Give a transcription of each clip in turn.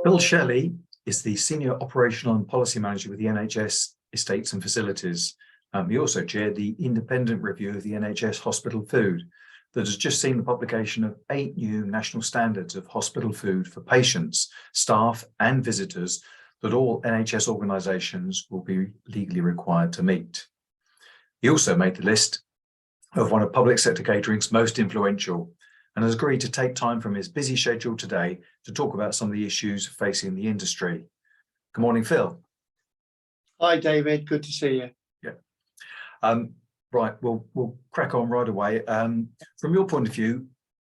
Phil Shelley is the Senior Operational and Policy Manager with the NHS Estates and Facilities. He also chaired the independent review of the NHS hospital food that has just seen the publication of 8 new national standards of hospital food for patients, staff and visitors that all NHS organisations will be legally required to meet. He also made the list of one of public sector catering's most influential and has agreed to take time from his busy schedule today to talk about some of the issues facing the industry. Good morning, Phil. Hi, David. Good to see you. Yeah. Right, we'll crack on right away. From your point of view,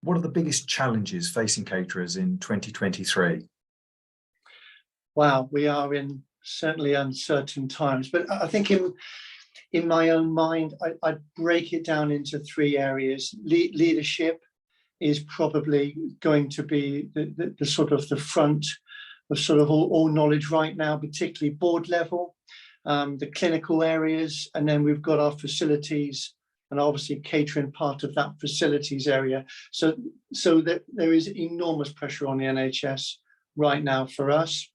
what are the biggest challenges facing caterers in 2023? Wow, we are in certainly uncertain times, but I think in my own mind, I'd break it down into 3 areas. Leadership is probably going to be the sort of the front of sort of all knowledge right now, particularly board level, the clinical areas, and then we've got our facilities and obviously catering part of that facilities area. So that there is enormous pressure on the NHS right now for us.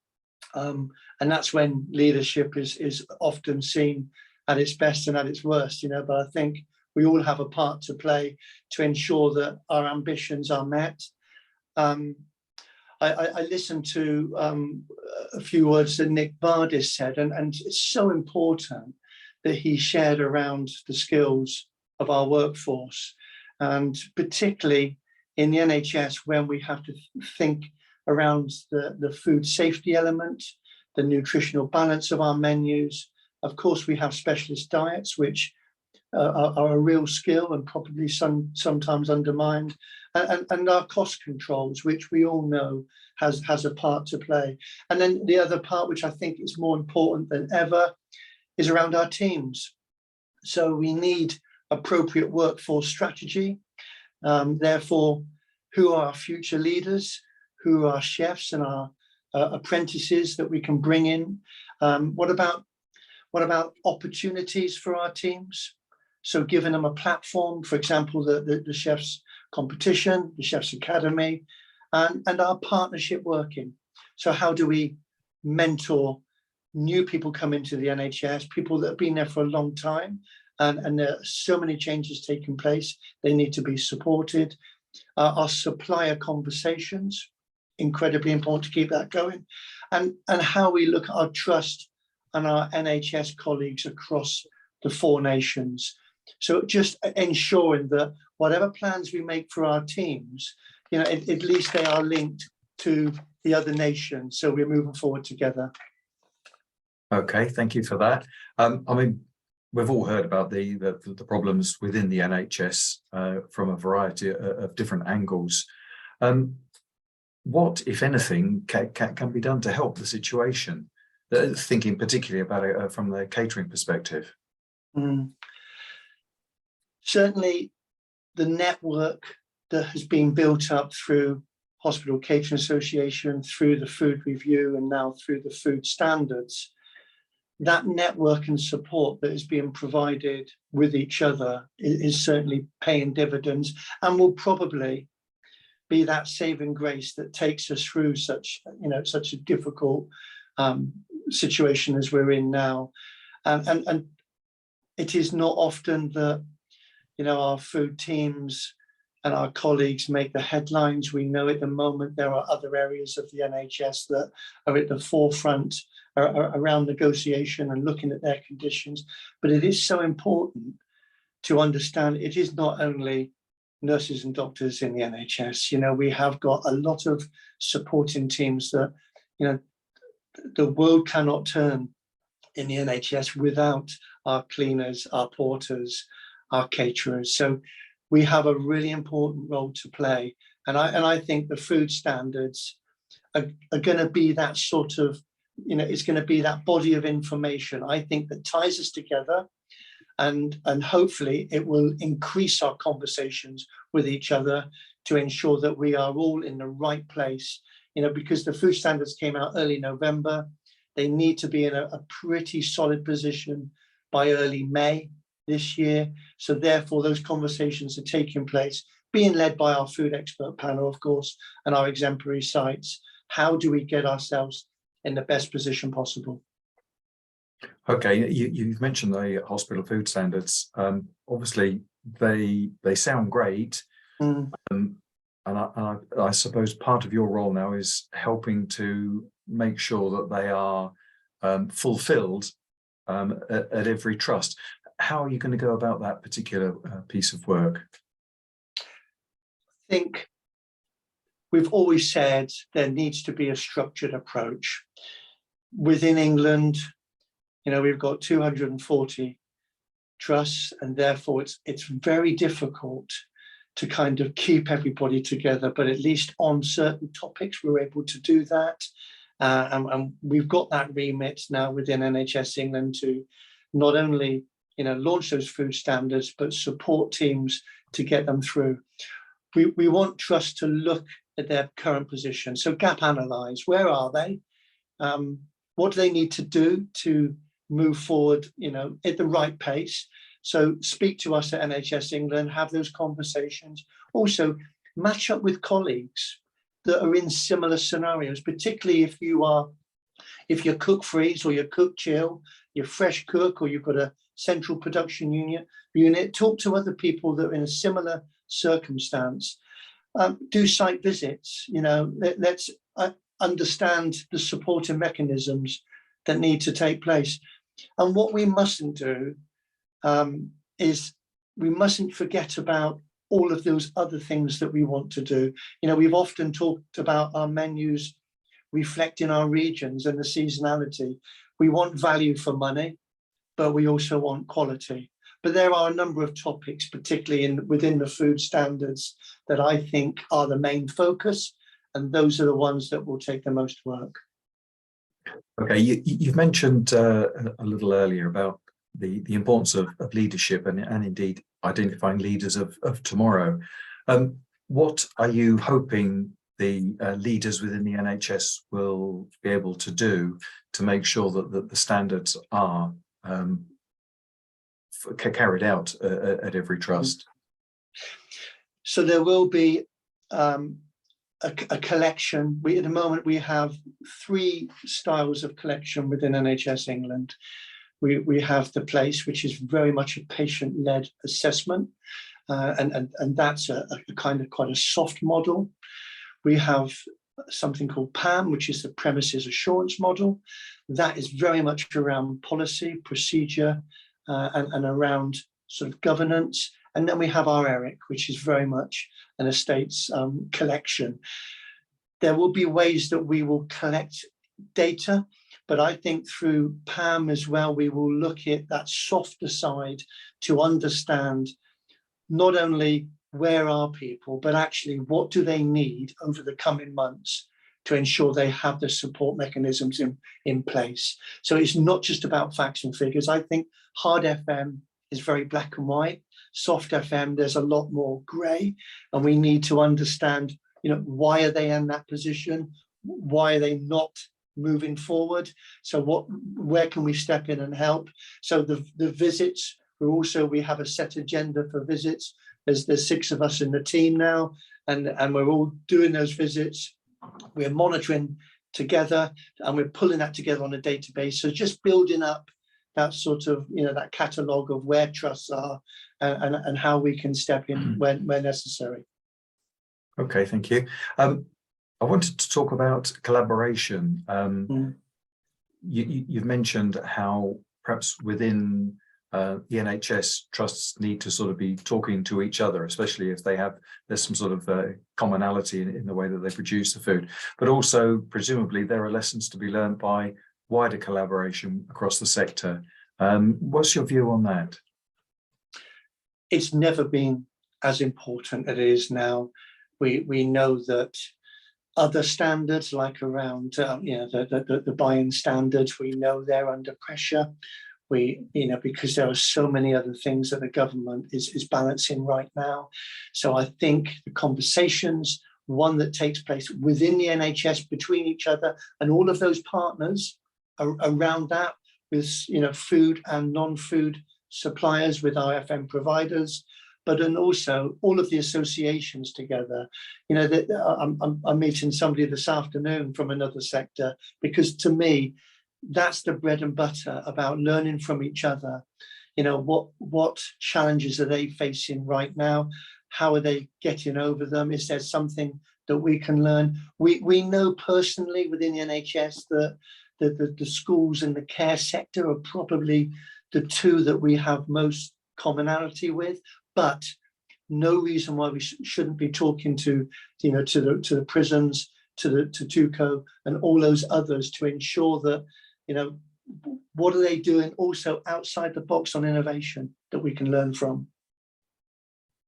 And that's when leadership is often seen at its best and at its worst, but I think we all have a part to play to ensure that our ambitions are met. I listened to a few words that Nick Vardis said, and it's so important that he shared around the skills of our workforce, and particularly in the NHS when we have to think around the food safety element, the nutritional balance of our menus. Of course, we have specialist diets, which are a real skill and probably sometimes undermined, and our cost controls, which we all know has a part to play. And then the other part, which I think is more important than ever, is around our teams. So we need appropriate workforce strategy. Therefore, who are our future leaders? Who are our chefs and our apprentices that we can bring in? What about opportunities for our teams? So giving them a platform, for example, the chefs competition, the chefs academy, and our partnership working. So how do we mentor new people come into the NHS, people that have been there for a long time, and there are so many changes taking place, they need to be supported. Our supplier conversations, incredibly important to keep that going, and how we look at our trust and our NHS colleagues across the 4 nations. So just ensuring that whatever plans we make for our teams, at least they are linked to the other nations, so we're moving forward together. Okay, thank you for that. I mean, we've all heard about the problems within the NHS from a variety of different angles. What, if anything, can be done to help the situation? Thinking particularly about it from the catering perspective. Certainly, the network that has been built up through Hospital Catering Association, through the food review, and now through the food standards, that network and support that is being provided with each other is certainly paying dividends, and will probably be that saving grace that takes us through such a difficult situation as we're in now. And it is not often that our food teams and our colleagues make the headlines. We know at the moment there are other areas of the NHS that are at the forefront around negotiation and looking at their conditions. But it is so important to understand it is not only nurses and doctors in the NHS. We have got a lot of supporting teams that, the world cannot turn in the NHS without our cleaners, our porters, our caterers. So we have a really important role to play. And I think the food standards are going to be that sort of, it's going to be that body of information, I think, that ties us together. And hopefully it will increase our conversations with each other to ensure that we are all in the right place, because the food standards came out early November. They need to be in a pretty solid position by early May this year. So therefore, those conversations are taking place, being led by our food expert panel, of course, and our exemplary sites. how do we get ourselves in the best position possible? Okay, you've mentioned the hospital food standards. Obviously, they sound great, Mm. and I suppose part of your role now is helping to make sure that they are fulfilled at every trust. How are you going to go about that particular piece of work? I think we've always said there needs to be a structured approach. Within England, we've got 240 trusts, and therefore it's very difficult to kind of keep everybody together, but at least on certain topics we're able to do that. And we've got that remit now within NHS England to not only launch those food standards, but support teams to get them through. We want trusts to look at their current position. So gap analyze, where are they? What do they need to do to move forward, at the right pace? So speak to us at NHS England, have those conversations. Also, match up with colleagues that are in similar scenarios, particularly if you're cook freeze or you're cook chill, you're fresh cook, or you've got a central production unit. Talk to other people that are in a similar circumstance. Do site visits. Let's understand the supporting mechanisms that need to take place. And what we mustn't do is we mustn't forget about all of those other things that we want to do. We've often talked about our menus reflecting our regions and the seasonality. We want value for money, but we also want quality. But there are a number of topics, particularly within the food standards, that I think are the main focus, and those are the ones that will take the most work. Okay, you've mentioned a little earlier about the importance of leadership and indeed identifying leaders of tomorrow. What are you hoping the leaders within the NHS will be able to do to make sure that the standards are carried out at every trust? So there will be a collection. At the moment we have 3 styles of collection within NHS England. We have the place, which is very much a patient-led assessment, and that's a kind of quite a soft model. We have something called PAM, which is the premises assurance model. That is very much around policy, procedure, and around sort of governance. And then we have our ERIC, which is very much an estates collection. There will be ways that we will collect data, but I think through PAM as well, we will look at that softer side to understand not only where are people, but actually what do they need over the coming months to ensure they have the support mechanisms in place. So it's not just about facts and figures. I think hard FM is very black and white. Soft FM, there's a lot more grey, and we need to understand, why are they in that position? Why are they not moving forward? So where can we step in and help? So the visits, we have a set agenda for visits. There's 6 of us in the team now, and we're all doing those visits. We're monitoring together, and we're pulling that together on a database. So just building up that sort of, that catalogue of where trusts are and how we can step in when necessary. Okay, thank you. I wanted to talk about collaboration. You've mentioned how perhaps within the NHS, trusts need to sort of be talking to each other, especially if there's some sort of commonality in the way that they produce the food. But also, presumably, there are lessons to be learned by wider collaboration across the sector. What's your view on that? It's never been as important as it is now. We know that other standards, like around the buy-in standards, we know they're under pressure. Because there are so many other things that the government is balancing right now. So I think the conversations, one that takes place within the NHS between each other and all of those partners around that, with food and non-food suppliers, with our FM providers, but then also all of the associations together. You know, that I'm meeting somebody this afternoon from another sector, because to me, that's the bread and butter about learning from each other. You know, what challenges are they facing right now? How are they getting over them? Is there something that we can learn? We know personally within the NHS that the schools and the care sector are probably the two that we have most commonality with, but no reason why we shouldn't be talking to, you know, to the prisons, to TUCO and all those others, to ensure that, you know, what are they doing also outside the box on innovation that we can learn from.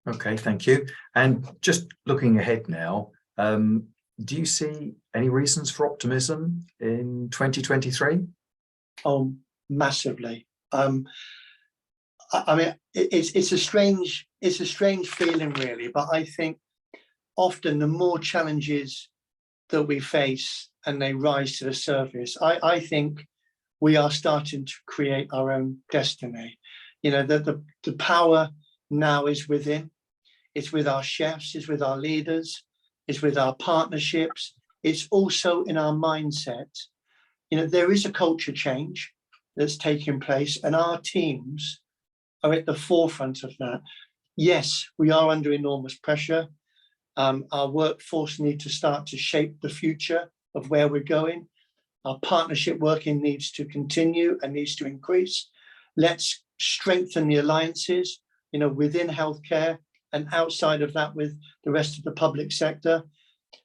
Okay, thank you. And just looking ahead now, do you see any reasons for optimism in 2023? Oh, massively. I mean, it's a strange feeling, really, but I think often the more challenges that we face and they rise to the surface, I think we are starting to create our own destiny. You know, the power now is within. It's with our chefs, it's with our leaders, it's with our partnerships. It's also in our mindset. You know, there is a culture change that's taking place, and our teams are at the forefront of that. Yes, we are under enormous pressure. Our workforce need to start to shape the future of where we're going. Our partnership working needs to continue and needs to increase. Let's strengthen the alliances, you know, within healthcare and outside of that with the rest of the public sector.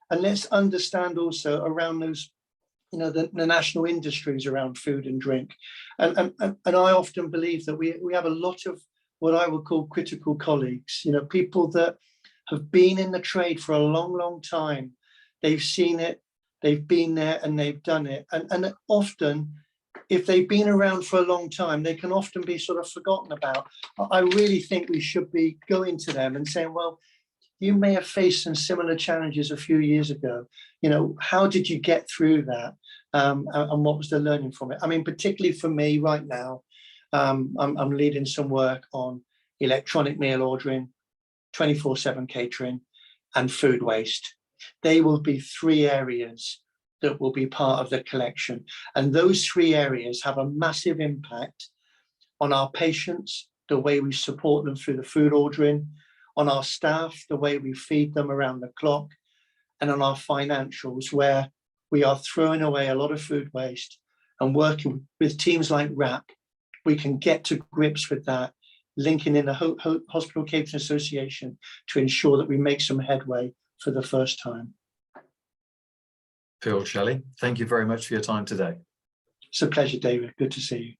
And let's understand also around those, you know, the national industries around food and drink. And I often believe that we have a lot of what I would call critical colleagues, you know, people that have been in the trade for a long, long time. They've seen it, they've been there and they've done it. And often, if they've been around for a long time, they can often be sort of forgotten about. I really think we should be going to them and saying, well, you may have faced some similar challenges a few years ago. You know, how did you get through that? And what was the learning from it? I mean, particularly for me right now, I'm leading some work on electronic meal ordering, 24/7 catering, and food waste. They will be three areas that will be part of the collection. And those three areas have a massive impact on our patients, the way we support them through the food ordering, on our staff, the way we feed them around the clock, and on our financials, where we are throwing away a lot of food waste. And working with teams like WRAP, we can get to grips with that, linking in the Hospital Catering Association to ensure that we make some headway for the first time. Phil Shelley, thank you very much for your time today. It's a pleasure, David. Good to see you.